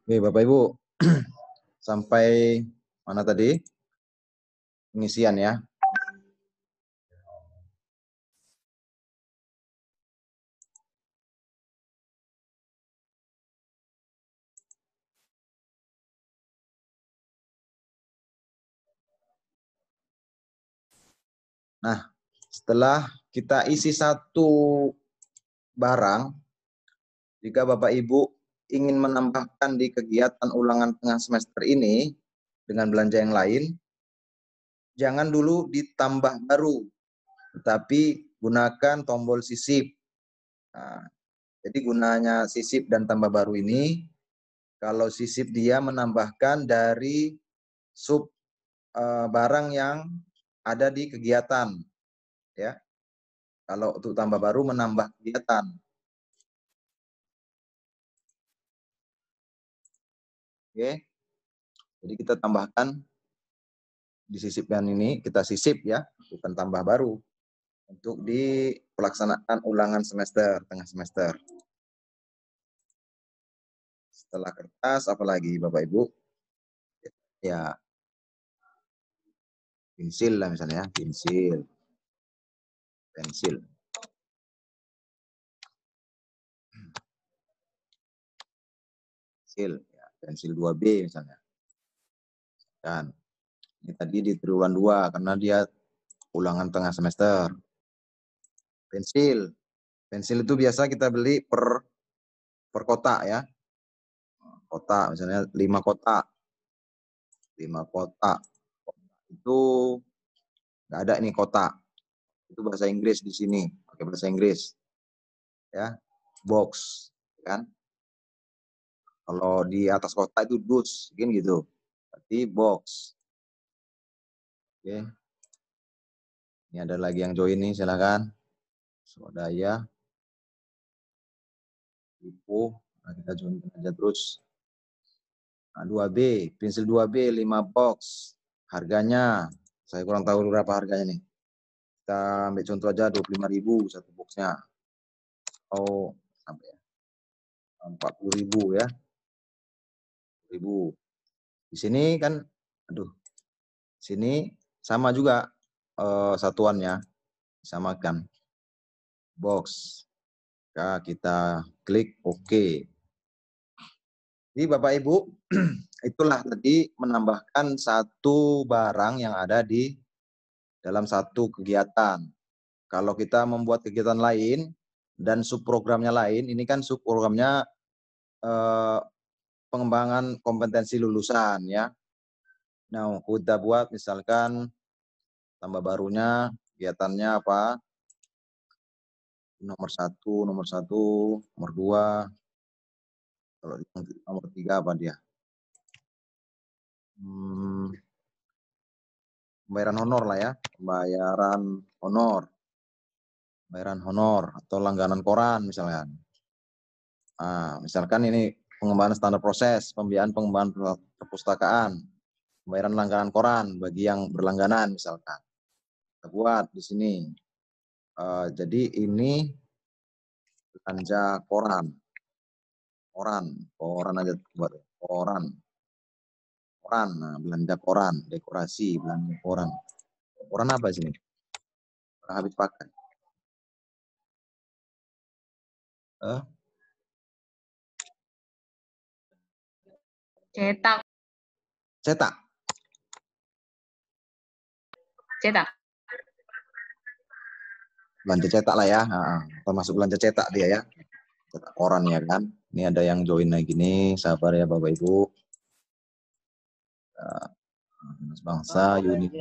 Oke, Bapak Ibu, sampai mana tadi? Pengisian ya. Nah, setelah kita isi satu barang, jika Bapak Ibu ingin menambahkan di kegiatan ulangan tengah semester ini dengan belanja yang lain, jangan dulu ditambah baru, tetapi gunakan tombol sisip. Nah, jadi gunanya sisip dan tambah baru ini, kalau sisip dia menambahkan dari sub barang yang ada di kegiatan, ya. Kalau untuk tambah baru menambah kegiatan. Oke. Jadi kita tambahkan di sisipkan ini, kita sisip ya, bukan tambah baru. Untuk di pelaksanaan ulangan semester, tengah semester. Setelah kertas, apalagi Bapak Ibu? Ya, pensil lah misalnya, pensil. Pensil. Pensil, ya, pensil 2B misalnya. Dan ini tadi di triwulan 2 karena dia ulangan tengah semester. Pensil. Pensil itu biasa kita beli per kotak ya. Kotak misalnya 5 kotak. 5 kotak. Itu nggak ada ini kotak. Itu bahasa Inggris di sini, pakai bahasa Inggris. Ya. Box, kan? Kalau di atas kotak itu dus, mungkin gitu. Berarti box. Oke. Ini ada lagi yang join nih, silakan. Swadaya. Ipu, nah, kita join aja terus. Nah, 2B, pensil 2B 5 box. Harganya, saya kurang tahu berapa harganya nih. Kita ambil contoh aja 25.000 satu boxnya. Oh, sampai ya. 40.000 ya. 1.000. Di sini kan, aduh, sini sama juga satuannya, samakan. Box. Ya, kita klik OK. Jadi Bapak Ibu, itulah tadi menambahkan satu barang yang ada di dalam satu kegiatan. Kalau kita membuat kegiatan lain dan subprogramnya lain, ini kan subprogramnya pengembangan kompetensi lulusan ya. Nah, kita buat misalkan tambah barunya kegiatannya apa? Nomor 1, nomor 2. Kalau nomor 3 apa dia? Pembayaran honor lah ya, pembayaran honor atau langganan koran misalnya. Nah, misalkan ini pengembangan standar proses, pembiayaan pengembangan perpustakaan, pembayaran langganan koran bagi yang berlangganan misalkan. Kita buat di sini. Jadi ini belanja koran aja buat koran. Nah, belanja koran, dekorasi, belanja koran. Koran apa sih? Habis pakai. Cetak. Belanja cetak lah ya. Nah, termasuk belanja cetak dia ya. Cetak koran ya kan. Ini ada yang join lagi nih. Sabar ya Bapak Ibu. Mas Bangsa, Yuni.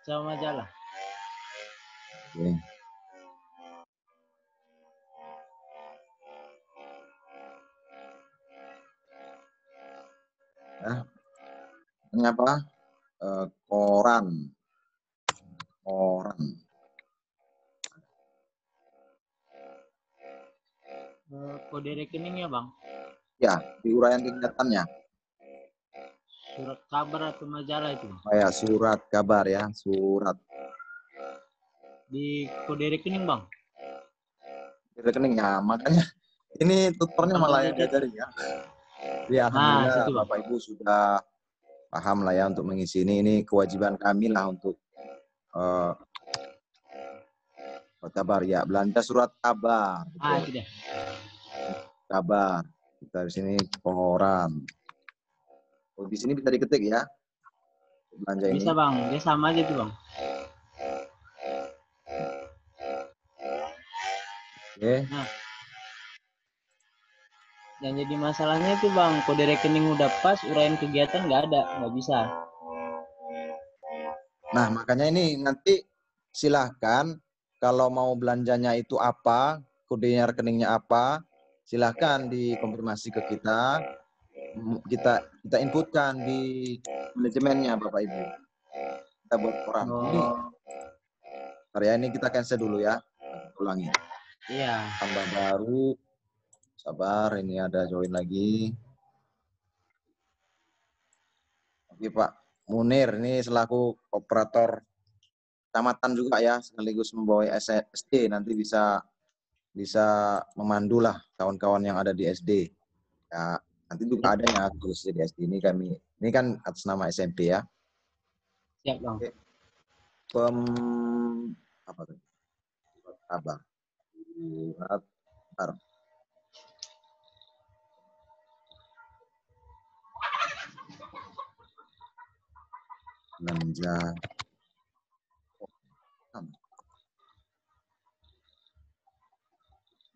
Sama majalah. Oke. Nah, ini apa? Koran. Kode rekeningnya Bang? Ya, di uraian kegiatannya. Surat kabar atau majalah itu? Ya, surat kabar ya, surat. Di kode rekening Bang? Di rekeningnya, makanya Ini tutornya Langsung malah yang saja. diajarin ya. Ya, Nah, alhamdulillah situ bang. Bapak Ibu sudah paham lah ya untuk mengisi ini. Ini kewajiban kami lah untuk eh, kabar ya. Belanja surat kabar, Ah, betul. itu dia. Kabar. Kita di sini koran. Oh, di sini bisa diketik ya. Belanja ini. Bisa bang, dia sama aja tuh bang. Oke. Nah, yang jadi masalahnya itu bang, kode rekening udah pas, uraian kegiatan nggak ada, nggak bisa. Nah, makanya ini nanti silahkan kalau mau belanjanya itu apa, kodenya rekeningnya apa, silahkan dikonfirmasi ke kita. Kita inputkan di manajemennya Bapak Ibu. Kita buat koran. Ini Oh, karya ini kita cancel dulu ya. Kita ulangi. iya. Tambah baru. Sabar, ini ada join lagi. Oke Pak Munir, ini selaku operator kecamatan juga ya, sekaligus membawa SD, nanti bisa memandu lah kawan-kawan yang ada di SD. Ya, nanti juga ada yang tulis di SD ini kan atas nama SMP ya. Siap bang. Oke. Apa tuh? Kabar. Surat belanja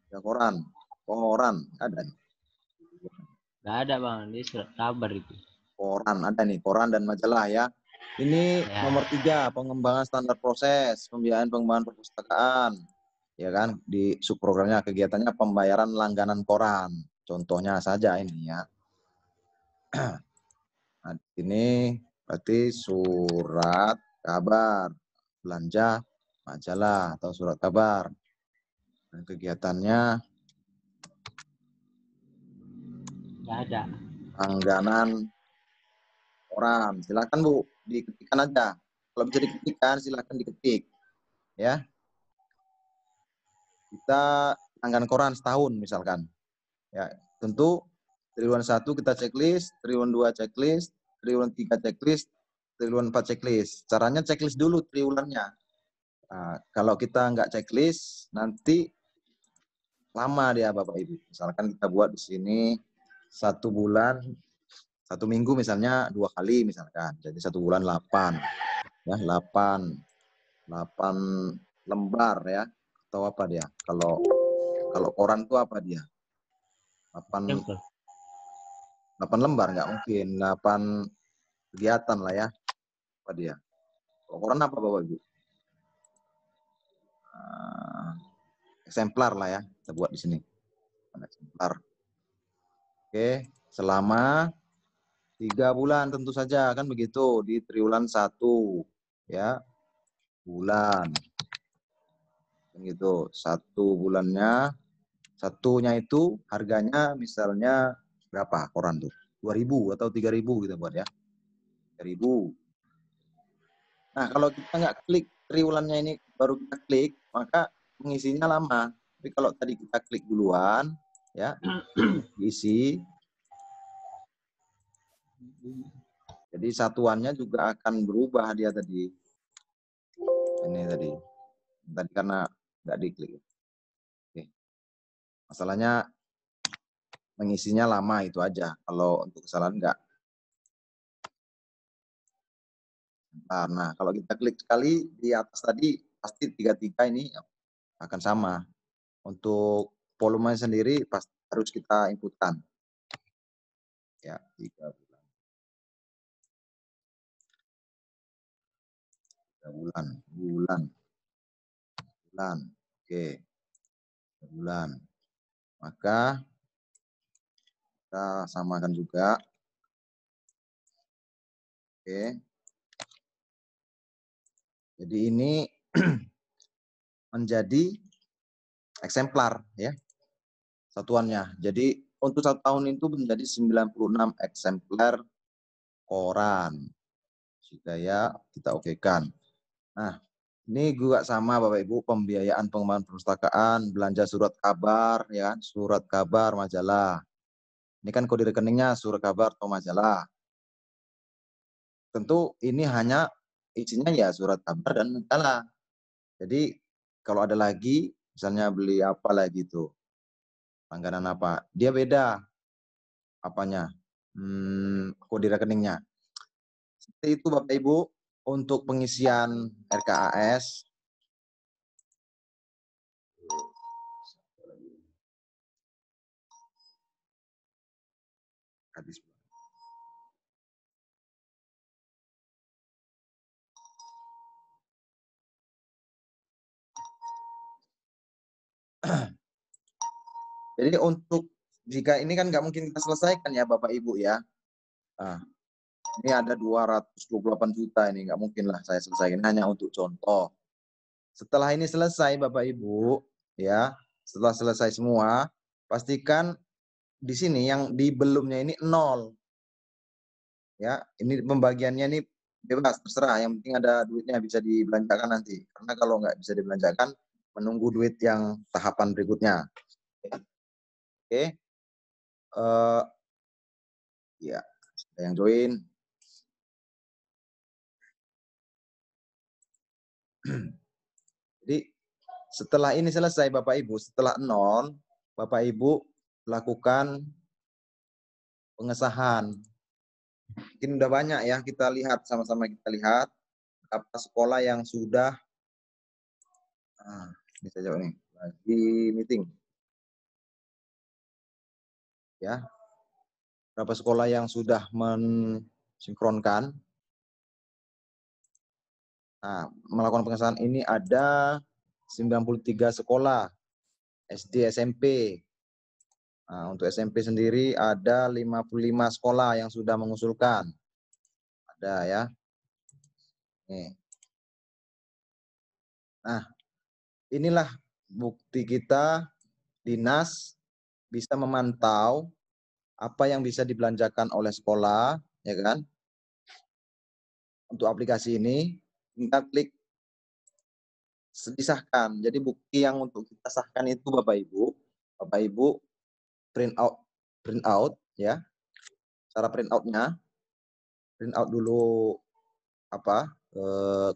ya, koran ada nih. Nggak ada bang, dia surat kabar itu. Koran ada nih, koran dan majalah ya. Ini Ya. nomor 3, pengembangan standar proses pembiayaan pengembangan perpustakaan, ya kan? Di subprogramnya kegiatannya pembayaran langganan koran. Contohnya saja ini ya. Nah, ini berarti surat kabar, belanja majalah atau surat kabar. Dan kegiatannya Nggak ada. langganan koran. Silakan Bu, diketikkan aja. Kalau bisa diketikkan, silakan diketik. Ya, kita langganan koran setahun misalkan. Ya, tentu triwulan 1 kita checklist, triwulan 2 checklist, triwulan 3 checklist, triwulan 4 checklist. Caranya checklist dulu triwulannya. Nah, kalau kita nggak checklist, nanti lama dia Bapak Ibu. Misalkan kita buat di sini 1 bulan, 1 minggu misalnya 2 kali misalkan. Jadi 1 bulan 8. Ya, 8 lembar ya. Atau apa dia? Kalau koran itu apa dia? 8 Stempel. 8 lembar nggak mungkin. 8 kegiatan lah ya. Apa dia? Kalau koran apa Bapak Ibu? Eksemplar lah ya. Kita buat di sini. Eksemplar. Oke, selama 3 bulan tentu saja kan begitu di triwulan 1 ya, bulan begitu. 1 bulannya, satunya itu harganya misalnya berapa koran tuh? 2.000 atau 3.000 kita buat ya. 3.000. Nah, kalau kita nggak klik triwulannya ini baru kita klik, maka mengisinya lama. Tapi kalau tadi kita klik duluan ya, diisi. Jadi satuannya juga akan berubah dia tadi. Ini tadi karena nggak diklik. Oke. Masalahnya mengisinya lama itu aja. Kalau untuk kesalahan nggak. Nah, kalau kita klik sekali di atas tadi pasti 33 ini akan sama. Untuk volume sendiri pasti harus kita inputkan. Ya, 3 bulan. 3 bulan. Bulan. Oke. 3 bulan. Maka kita samakan juga. Oke. Jadi ini menjadi eksemplar ya satuannya. Jadi untuk 1 tahun itu menjadi 96 eksemplar koran. Jika ya kita okekan. Nah, Ini juga sama Bapak Ibu, pembiayaan pengembangan perpustakaan, belanja surat kabar, ya, surat kabar majalah. Ini kan kode rekeningnya surat kabar atau majalah. Tentu ini hanya isinya ya surat kabar dan majalah. Jadi kalau ada lagi, misalnya beli apa lagi tuh, langganan apa, dia beda apanya, kode rekeningnya. Seperti itu Bapak Ibu untuk pengisian RKAS. Habis. Jadi untuk jika ini kan nggak mungkin kita selesaikan ya Bapak Ibu ya. Nah, ini ada 228 juta ini, nggak mungkin lah saya selesaikan, hanya untuk contoh. Setelah ini selesai Bapak Ibu, ya, setelah selesai semua, pastikan di sini yang di belumnya ini 0. Ya, ini pembagiannya ini bebas, terserah. Yang penting ada duitnya bisa dibelanjakan nanti. Karena kalau nggak bisa dibelanjakan, menunggu duit yang tahapan berikutnya. Oke. Ya, ada yang join. Jadi setelah ini selesai Bapak Ibu, setelah 0, Bapak Ibu lakukan pengesahan. Mungkin udah banyak ya, kita lihat sama-sama, kita lihat apa sekolah yang sudah ini saja nih, lagi meeting. Ya. Berapa sekolah yang sudah mensinkronkan. Nah, melakukan pengesahan ini ada 93 sekolah SD SMP. Nah, untuk SMP sendiri ada 55 sekolah yang sudah mengusulkan. Ada ya. Nih. Nah, inilah bukti kita dinas bisa memantau apa yang bisa dibelanjakan oleh sekolah, ya kan? Untuk aplikasi ini, kita klik disahkan. Jadi bukti yang untuk kita sahkan itu Bapak Ibu print out ya. Cara print out dulu apa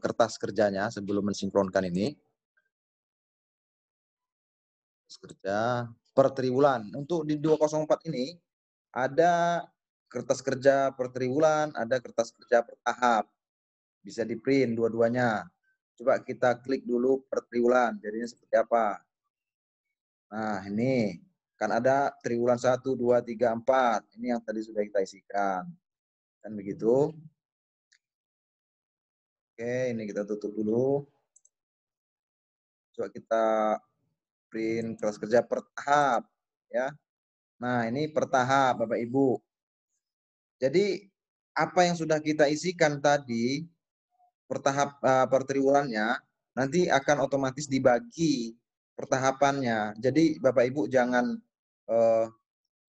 kertas kerjanya sebelum mensinkronkan ini. Kerja per triwulan. Untuk di 204 ini ada kertas kerja per triwulan, ada kertas kerja per tahap. Bisa di-print dua-duanya. Coba kita klik dulu per triwulan, jadinya seperti apa. Nah, ini kan ada triwulan 1, 2, 3, 4. Ini yang tadi sudah kita isikan. Kan begitu. Oke, ini kita tutup dulu. Coba kita print kelas kerja per tahap ya. Nah, ini per tahap Bapak Ibu. Jadi apa yang sudah kita isikan tadi per tahap per triwulannya nanti akan otomatis dibagi pertahapannya. Jadi Bapak Ibu jangan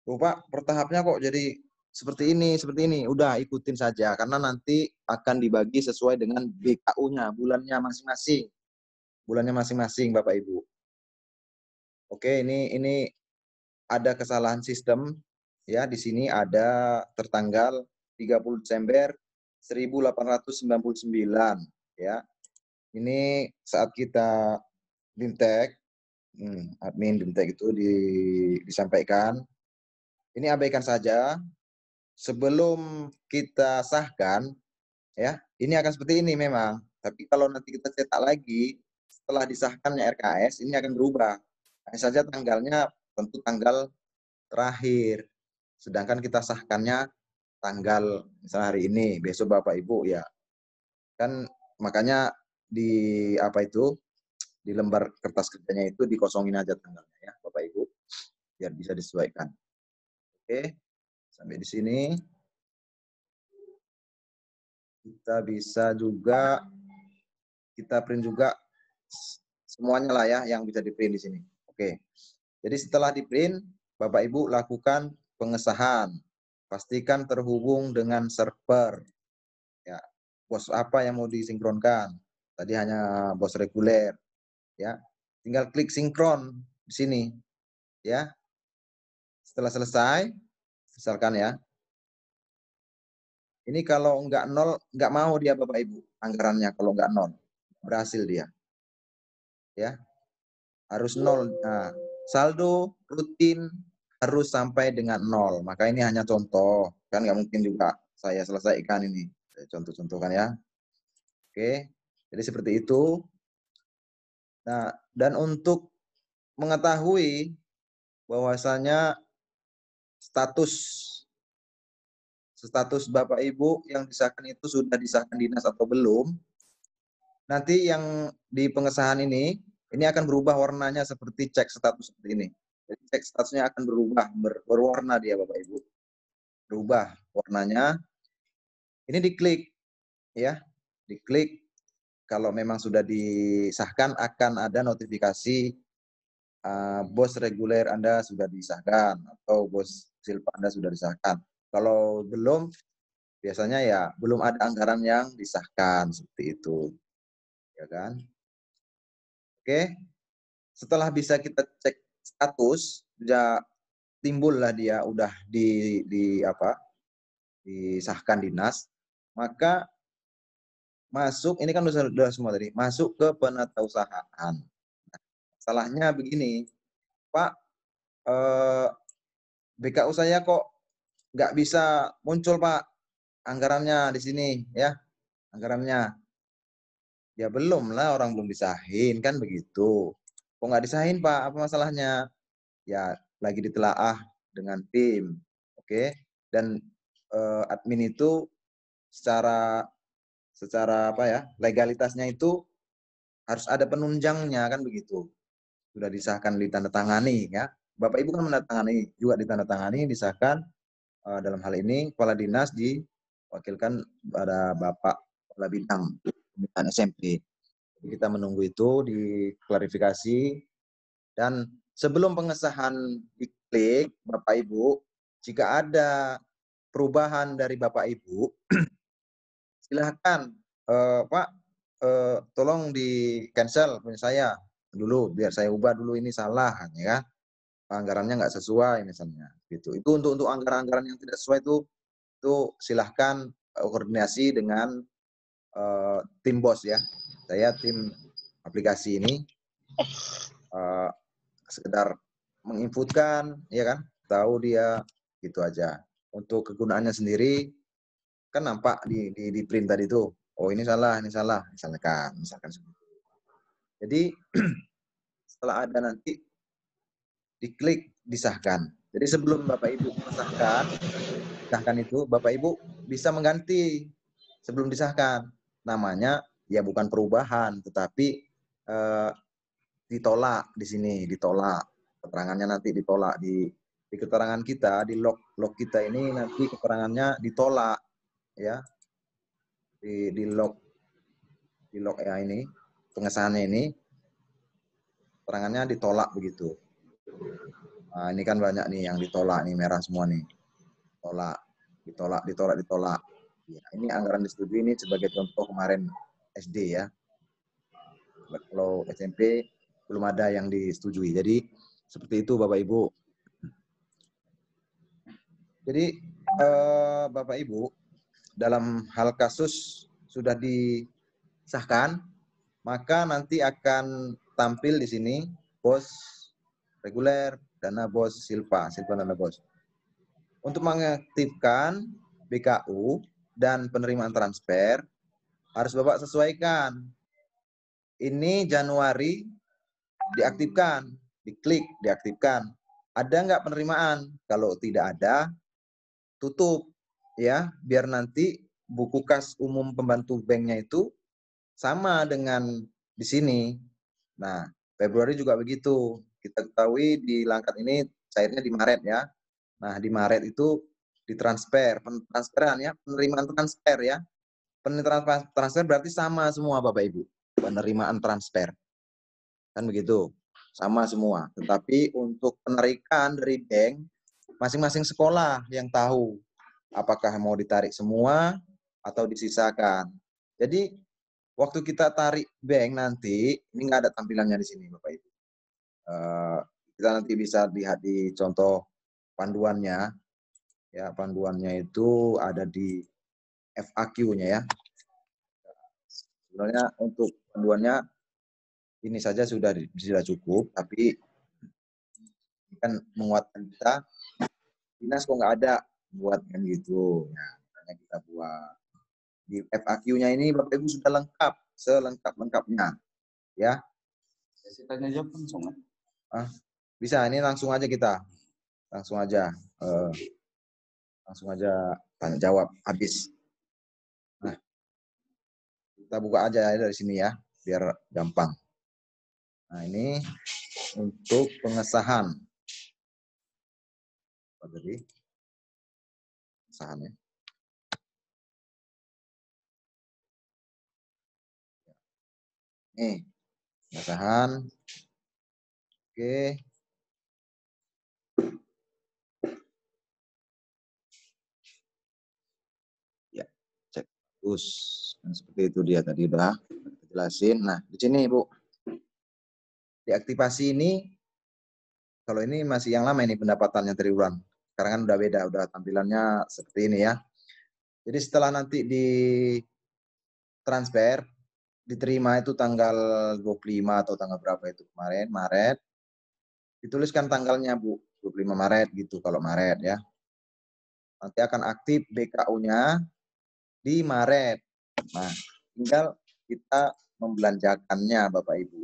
lupa pertahapnya kok jadi seperti ini. Udah ikutin saja karena nanti akan dibagi sesuai dengan BKU-nya, bulannya masing-masing. Bulannya masing-masing Bapak Ibu. Oke, ini ada kesalahan sistem ya, di sini ada tertanggal 30 Desember 1899 ya. Ini saat kita BIMTEK, admin BIMTEK itu disampaikan. Ini abaikan saja. Sebelum kita sahkan ya, ini akan seperti ini memang. Tapi kalau nanti kita cetak lagi setelah disahkannya RKS, ini akan berubah. Hanya saja tanggalnya tentu tanggal terakhir. Sedangkan kita sahkannya tanggal misalnya hari ini, besok Bapak Ibu ya. Kan makanya di apa itu, di lembar kertas kerjanya itu dikosongin aja tanggalnya ya Bapak Ibu, biar bisa disesuaikan. Oke, sampai di sini. Kita bisa juga kita print juga semuanya lah ya yang bisa di print di sini. Oke. Jadi setelah di print, Bapak Ibu lakukan pengesahan. Pastikan terhubung dengan server. Ya, pos apa yang mau disinkronkan. Tadi hanya bos reguler, ya. Tinggal klik sinkron di sini, ya. Setelah selesai, misalkan ya, ini kalau nggak nol, nggak mau dia Bapak Ibu anggarannya kalau nggak nol, berhasil dia, ya. Harus nol. Nah, saldo rutin harus sampai dengan nol. Maka ini hanya contoh, kan nggak mungkin juga saya selesaikan ini. Contoh-contoh kan ya. Oke, jadi seperti itu. Nah, dan untuk mengetahui bahwasanya status Bapak Ibu yang disahkan itu sudah disahkan dinas atau belum, nanti yang di pengesahan ini akan berubah warnanya seperti cek status seperti ini. Jadi cek statusnya akan berubah, berwarna dia Bapak Ibu. Berubah warnanya. Ini diklik, ya. Diklik. Kalau memang sudah disahkan akan ada notifikasi bos reguler Anda sudah disahkan atau bos silpa Anda sudah disahkan. Kalau belum, biasanya ya belum ada anggaran yang disahkan seperti itu, ya kan? Oke, setelah bisa kita cek status, ya timbullah dia udah disahkan dinas, maka masuk ini kan sudah semua tadi masuk ke penatausahaan. Salahnya begini, Pak, BKU saya kok nggak bisa muncul Pak anggarannya di sini ya, anggarannya. Ya belum lah, orang belum disahin kan begitu. Kok nggak disahin Pak, apa masalahnya? Ya lagi ditelaah dengan tim, oke. Dan admin itu secara apa ya, legalitasnya itu harus ada penunjangnya kan begitu. Sudah disahkan ditandatangani ya. Bapak Ibu kan menandatangani, juga ditandatangani, disahkan. Dalam hal ini kepala dinas diwakilkan pada Bapak Kepala Bidang Pemerintahan SMP. Kita menunggu itu diklarifikasi, dan sebelum pengesahan diklik Bapak Ibu, jika ada perubahan dari Bapak Ibu, silahkan Pak, tolong di cancel punya saya dulu, biar saya ubah dulu, ini salah, ya kan? Anggarannya nggak sesuai misalnya, gitu. Itu untuk anggaran-anggaran yang tidak sesuai itu silahkan koordinasi dengan tim bos ya. Saya tim aplikasi ini sekedar menginputkan, ya kan? Tahu dia, gitu aja. Untuk kegunaannya sendiri kan nampak di print tadi itu. Oh ini salah, misalkan. Jadi setelah ada nanti diklik disahkan. Jadi sebelum Bapak Ibu disahkan itu, Bapak Ibu bisa mengganti sebelum disahkan. Namanya ya bukan perubahan, tetapi ditolak di sini, ditolak. Keterangannya nanti ditolak di keterangan kita, di log kita ini nanti keterangannya ditolak, ya. Di log ya ini, pengesahannya ini keterangannya ditolak begitu. Nah, ini kan banyak nih yang ditolak nih, merah semua nih. Ditolak. Ya, ini anggaran disetujui ini sebagai contoh kemarin SD ya. Kalau SMP belum ada yang disetujui. Jadi seperti itu Bapak Ibu. Jadi Bapak Ibu, dalam hal kasus sudah disahkan, maka nanti akan tampil di sini bos reguler, dana bos silpa dana bos. Untuk mengaktifkan BKU dan penerimaan transfer, harus Bapak sesuaikan. Ini Januari diaktifkan, diklik, diaktifkan. Ada nggak penerimaan? Kalau tidak ada, tutup. Ya, biar nanti buku kas umum pembantu banknya itu sama dengan di sini. Nah, Februari juga begitu. Kita ketahui di Langkat ini cairnya di Maret ya. Nah, di Maret itu ditransfer, transferan ya, penerimaan transfer ya. Penerimaan transfer berarti sama semua Bapak Ibu. Penerimaan transfer. Kan begitu. Sama semua. Tetapi untuk penarikan dari bank, masing-masing sekolah yang tahu apakah mau ditarik semua atau disisakan. Jadi waktu kita tarik bank nanti, ini nggak ada tampilannya di sini Bapak Ibu. Kita nanti bisa lihat di contoh panduannya. Ya, panduannya itu ada di FAQ-nya ya. Sebenarnya untuk panduannya ini saja sudah cukup, tapi kan menguatkan kita, dinas kok nggak ada buatkan gitu. Nah, makanya kita buat. Di FAQ-nya ini Bapak Ibu sudah lengkap, selengkap-lengkapnya. Ya. Saya tanya jawab langsung. Bisa, ini langsung aja kita. Langsung aja tanya jawab habis. Nah, kita buka aja dari sini ya, biar gampang. Nah, ini untuk pengesahan. Apa tadi? Pengesahannya. Nih, pengesahan. Oke. Ya, cek. Terus, seperti itu dia tadi udah jelasin. Nah, di sini Bu, diaktifasi ini, kalau ini masih yang lama ini pendapatannya triwulan. Sekarang kan udah beda, udah tampilannya seperti ini ya. Jadi setelah nanti di transfer, diterima itu tanggal 25 atau tanggal berapa itu kemarin, Maret. Dituliskan tanggalnya Bu, 25 Maret gitu kalau Maret ya. Nanti akan aktif BKU-nya di Maret. Nah, tinggal kita membelanjakannya Bapak Ibu.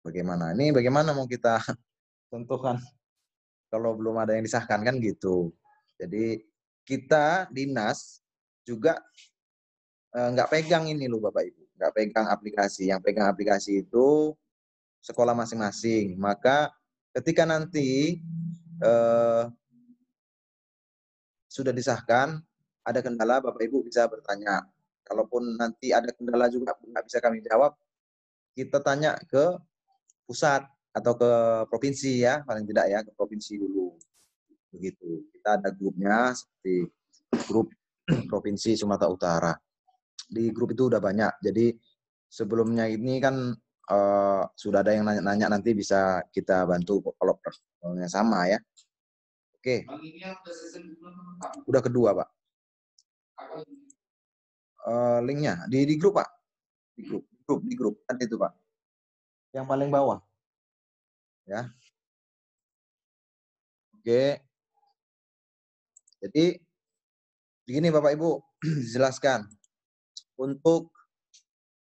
Bagaimana? Ini bagaimana mau kita tentukan kalau belum ada yang disahkan kan gitu. Jadi kita dinas juga nggak pegang ini loh Bapak Ibu. Nggak pegang aplikasi. Yang pegang aplikasi itu sekolah masing-masing. Maka ketika nanti sudah disahkan, ada kendala Bapak Ibu bisa bertanya. Kalaupun nanti ada kendala juga nggak bisa kami jawab, kita tanya ke pusat atau ke provinsi ya, paling tidak ya, ke provinsi dulu. Begitu. Kita ada grupnya seperti grup Provinsi Sumatera Utara. Di grup itu udah banyak. Jadi sebelumnya ini kan sudah ada yang nanya-nanya, nanti bisa kita bantu kalau persoalannya sama ya. Oke. Udah kedua, Pak. Linknya di grup, Pak. Di grup. Ada itu, Pak. Yang paling bawah. Ya. Oke. Jadi begini Bapak Ibu, dijelaskan. Untuk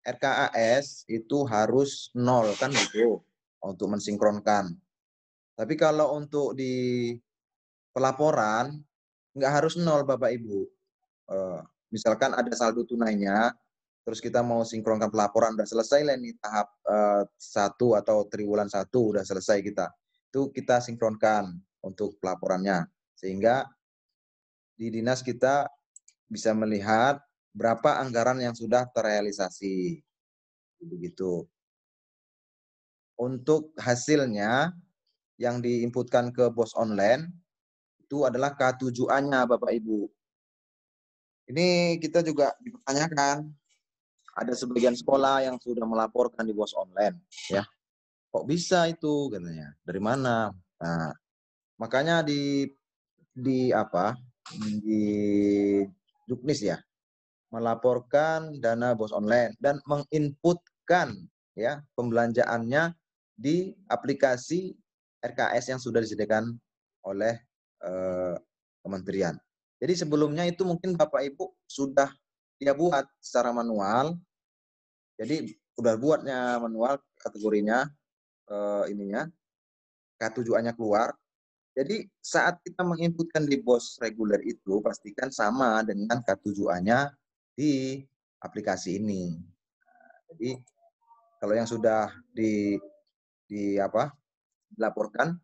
RKAS itu harus 0 kan gitu untuk mensinkronkan. Tapi kalau untuk di pelaporan nggak harus 0 Bapak Ibu. Misalkan ada saldo tunainya, terus kita mau sinkronkan pelaporan, udah selesai lah nih tahap 1 atau triwulan 1 udah selesai kita. Itu kita sinkronkan untuk pelaporannya. Sehingga di dinas kita bisa melihat berapa anggaran yang sudah terrealisasi. Begitu. Untuk hasilnya yang diinputkan ke BOS online itu adalah K7A-nya Bapak Ibu. Ini kita juga dipertanyakan, ada sebagian sekolah yang sudah melaporkan di BOS online, ya. Kok bisa itu katanya? Dari mana? Nah, makanya di Juknis ya, melaporkan dana BOS online dan menginputkan ya pembelanjaannya di aplikasi RKS yang sudah disediakan oleh kementerian. Jadi sebelumnya itu mungkin Bapak Ibu sudah dia buat secara manual. Jadi udah buatnya manual kategorinya ininya K7A-nya keluar. Jadi saat kita menginputkan di BOS reguler itu pastikan sama dengan K7A-nya di aplikasi ini. Jadi kalau yang sudah dilaporkan,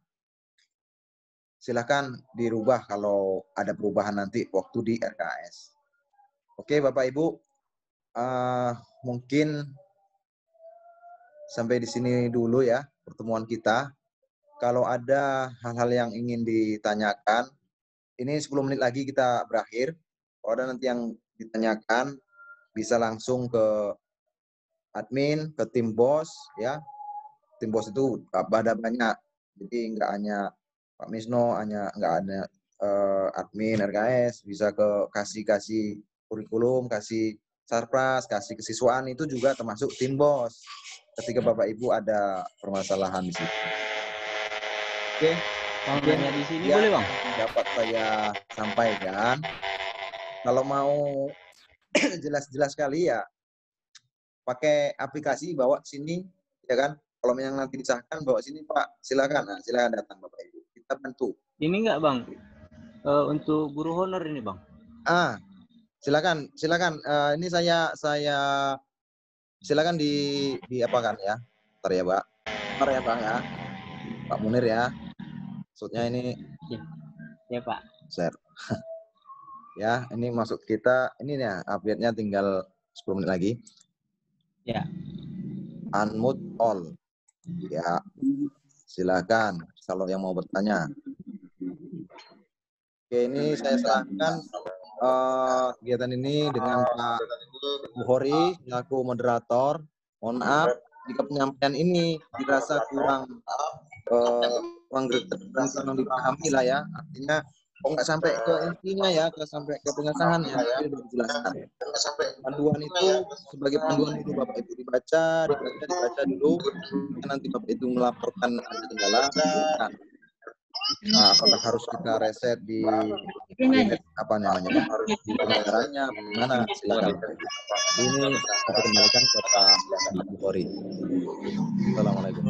silakan dirubah kalau ada perubahan nanti waktu di RKS. Oke Bapak Ibu, mungkin sampai di sini dulu ya pertemuan kita. Kalau ada hal-hal yang ingin ditanyakan, ini 10 menit lagi kita berakhir. Kalau ada nanti yang ditanyakan, bisa langsung ke admin, ke tim bos, ya. Tim bos itu ada banyak. Jadi nggak hanya Pak Misno, nggak ada admin RKS, bisa kasih kurikulum, kasih sarpras, kasih kesiswaan, itu juga termasuk tim bos. Ketika Bapak Ibu ada permasalahan di situ. Oke. Bang, Mungkin nanya di sini ya, boleh bang? dapat saya sampaikan. Kalau mau jelas-jelas sekali ya, pakai aplikasi, bawa sini, ya kan? Kalau yang nanti disahkan, bawa sini Pak, silakan. Nah, silakan datang Bapak Ibu, kita bantu. Ini enggak bang, untuk guru honor ini bang? Silakan. Ini saya silakan diapakan ya. Ntar ya Pak. Ntar ya Bang ya. Pak Munir ya. Maksudnya ini Ya Pak. share. Ya, ini masuk kita. Ini ya, update-nya tinggal 10 menit lagi. Ya. Unmute all. Ya. Silakan kalau yang mau bertanya. Oke, ini saya serahkan kegiatan ini dengan Pak Bukhori selaku moderator. Mohon maaf jika penyampaian ini dirasa kurang greget dan kurang dipahami lah ya. Artinya nggak sampai ke intinya ya, sampai ke pengesahan ya, tapi sudah dijelaskan. Panduan itu sebagai panduan dulu Bapak Ibu dibaca dulu. Nanti Bapak Ibu melaporkan ada kendala, silakan. Apakah harus kita reset di apa namanya di pembayarannya, bagaimana, silakan. Ini kita kembalikan ke Pak Bukhori. Assalamualaikum.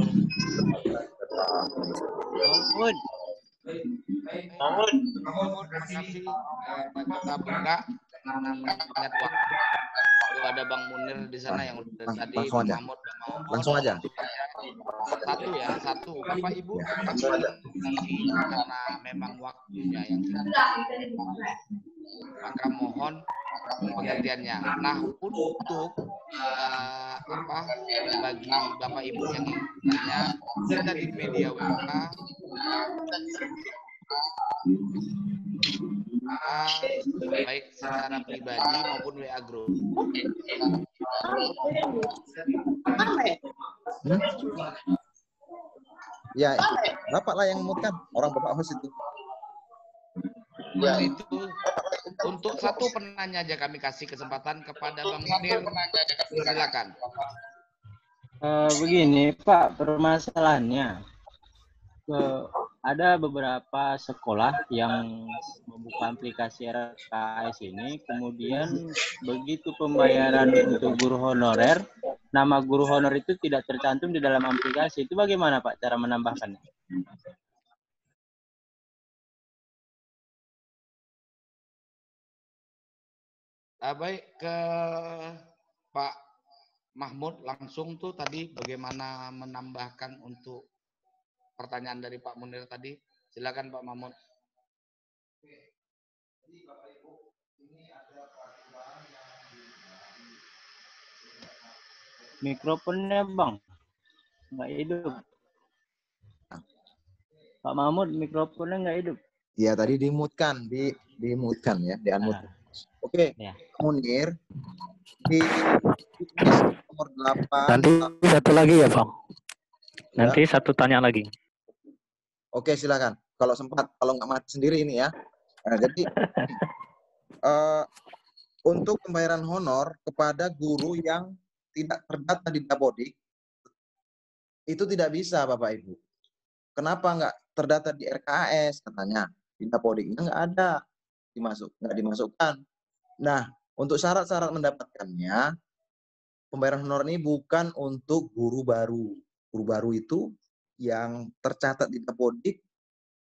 Mahmud, terima kasih. Kita buka banyak waktu. Ada Bang Munir di sana yang udah tadi, langsung aja. Mahmud udah mau. Langsung aja. Satu. Bapak Ibu, karena memang waktunya yang maka mohon pengertiannya. Nah, untuk bagi Bapak Ibu yang tanya, kita di media WK baik secara pribadi maupun WA Group. Ya, Bapak lah yang memutkan, orang Bapak host itu. Ya, itu untuk satu penanya aja kami kasih kesempatan kepada Bang Munir. Silakan. Begini Pak, permasalahannya ada beberapa sekolah yang membuka aplikasi RKS ini, kemudian begitu pembayaran untuk guru honorer, nama guru honor itu tidak tercantum di dalam aplikasi. Itu bagaimana Pak cara menambahkannya? Baik, ke Pak Mahmud langsung tuh tadi bagaimana menambahkan untuk pertanyaan dari Pak Munir tadi. Silakan Pak Mahmud. Mikrofonnya Bang nggak hidup. Pak Mahmud, mikrofonnya nggak hidup. Iya, tadi dimutkan, dimutkan ya, di-unmute. Oke, Ya. Munir di nomor 8. Nanti satu lagi ya, Bang. Nanti satu tanya lagi. Oke, silakan. Kalau sempat, kalau nggak mati sendiri ini ya. Nah, jadi untuk pembayaran honor kepada guru yang tidak terdata di Dapodik itu tidak bisa, Bapak Ibu. Kenapa nggak terdata di RKAS katanya? Di Dapodiknya nggak ada, nggak dimasukkan. Nah, untuk syarat-syarat mendapatkannya, pembayaran honor ini bukan untuk guru baru. Guru baru itu yang tercatat di Dapodik,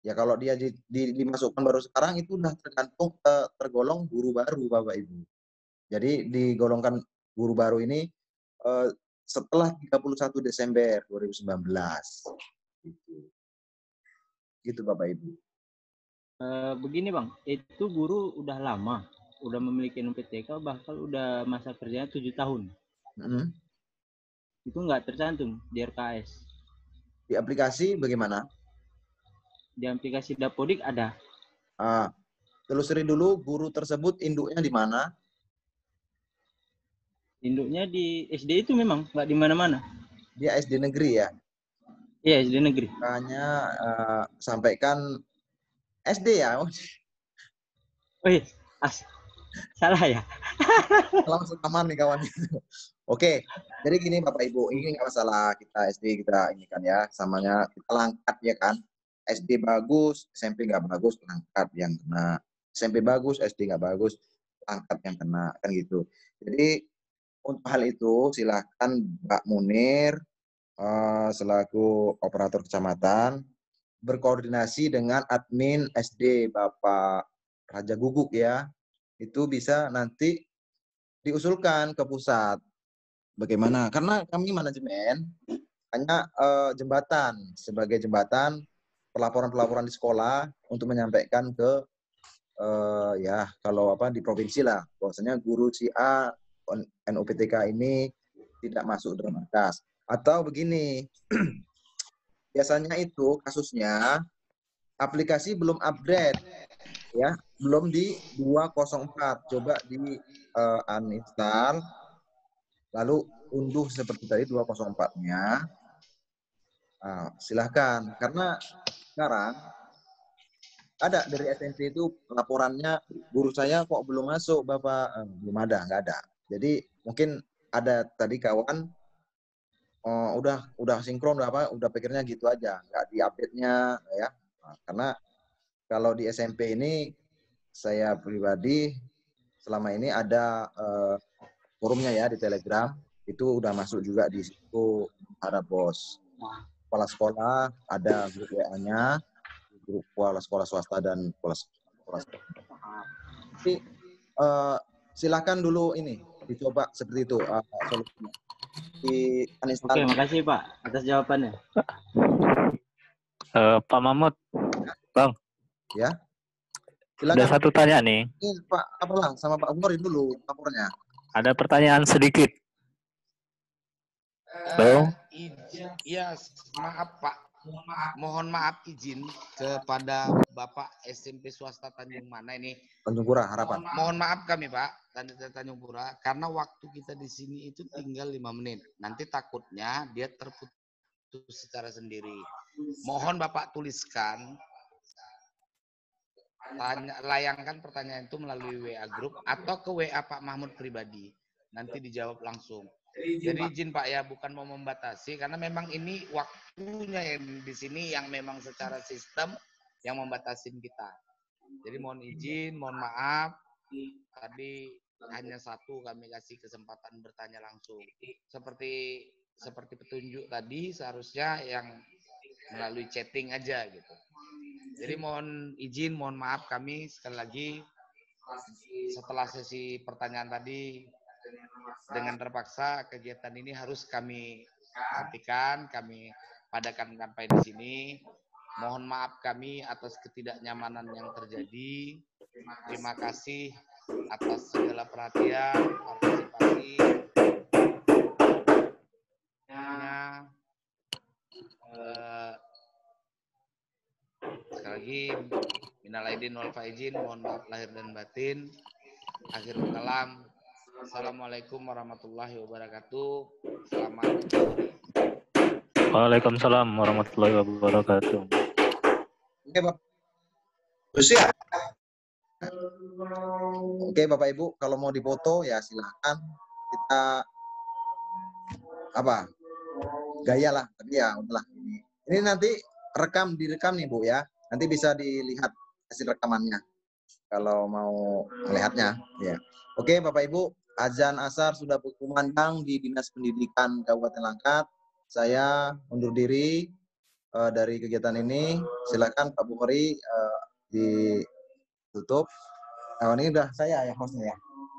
ya kalau dia dimasukkan baru sekarang itu udah tergolong guru baru, Bapak Ibu. Jadi digolongkan guru baru ini setelah 31 Desember 2019. Gitu Bapak Ibu. Begini Bang, itu guru udah lama, udah memiliki NPTK, bahkan udah masa kerjanya 7 tahun. Itu nggak tercantum di RKS. Di aplikasi bagaimana? Di aplikasi Dapodik ada. Telusuri dulu guru tersebut induknya di mana. Induknya di SD itu memang, nggak di mana-mana. Dia SD negeri ya. Iya, SD negeri. Makanya sampaikan SD ya. Oh iya, salah ya? Langsung aman nih kawan. Oke, jadi gini Bapak Ibu, ini nggak masalah kita SD kita ini kan ya, samanya kita langkat ya kan. SD bagus, SMP nggak bagus, langkat yang kena. SMP bagus, SD nggak bagus, langkat yang kena kan gitu. Jadi untuk hal itu silahkan Mbak Munir selaku operator kecamatan berkoordinasi dengan admin SD Bapak Raja Guguk ya. Itu bisa nanti diusulkan ke pusat. Bagaimana? Karena kami manajemen hanya jembatan sebagai jembatan pelaporan-pelaporan di sekolah untuk menyampaikan ke ya kalau apa di provinsi lah bahwasanya guru si A NUPTK ini tidak masuk dalam atas atau begini biasanya itu kasusnya aplikasi belum update ya belum di 204 coba di uninstall lalu unduh seperti tadi 204-nya. Nah, silahkan. Karena sekarang ada dari SMP itu laporannya guru saya kok belum masuk Bapak. Belum ada, nggak ada. Jadi mungkin ada tadi kawan udah sinkron udah pikirnya gitu aja, nggak di-update-nya ya. Nah, karena kalau di SMP ini saya pribadi selama ini ada forumnya ya di Telegram itu udah masuk juga di situ ada bos kepala sekolah ada grup WA-nya grup kepala sekolah swasta dan kepala sekolah. Jadi silakan dulu ini dicoba seperti itu solusinya di uninstall. Oke, makasih Pak atas jawabannya. Pak Mahmud, Bang. Ya. Silakan. Ada satu tanya nih. Ini Pak apa Bang sama Pak Umar dulu lapornya. Ada pertanyaan sedikit. Iya, maaf Pak. Mohon maaf izin kepada Bapak SMP swasta Tanjung mana ini? Tanjung Pura Harapan. Mohon maaf kami Pak, Tanjung Pura, karena waktu kita di sini itu tinggal 5 menit. Nanti takutnya dia terputus secara sendiri. Mohon Bapak tuliskan, layangkan pertanyaan itu melalui WA Group atau ke WA Pak Mahmud pribadi. Nanti dijawab langsung. Jadi izin Pak ya, bukan mau membatasi karena memang ini waktunya yang di sini yang memang secara sistem yang membatasin kita. Jadi mohon izin, mohon maaf. Tadi hanya satu kami kasih kesempatan bertanya langsung. Seperti petunjuk tadi seharusnya yang melalui chatting aja gitu. Jadi mohon izin, mohon maaf kami sekali lagi setelah sesi pertanyaan tadi dengan terpaksa kegiatan ini harus kami hentikan, kami padakan sampai di sini. Mohon maaf kami atas ketidaknyamanan yang terjadi. Terima kasih atas segala perhatian, partisipasi. Sekali lagi, minal aidin wal faizin, mohon maaf lahir dan batin. Akhirul kalam. Assalamualaikum warahmatullahi wabarakatuh. Selamat sore. Waalaikumsalam warahmatullahi wabarakatuh. Oke, Pak. Terus ya. Oke, Bapak Ibu, kalau mau dipoto ya silakan. Kita apa? Gaya lah, tapi ya udahlah ini. Ini nanti direkam nih, Bu ya. Nanti bisa dilihat hasil rekamannya. Kalau mau melihatnya, ya. Oke, Bapak Ibu, azan asar sudah berkumandang di Dinas Pendidikan Kabupaten Langkat. Saya undur diri dari kegiatan ini. Silakan Pak Bukhari ditutup. Nah, ini udah saya ya hostnya ya.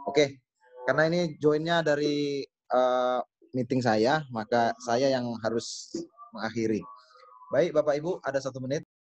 Oke, karena ini joinnya dari meeting saya, maka saya yang harus mengakhiri. Baik, Bapak Ibu, ada 1 menit.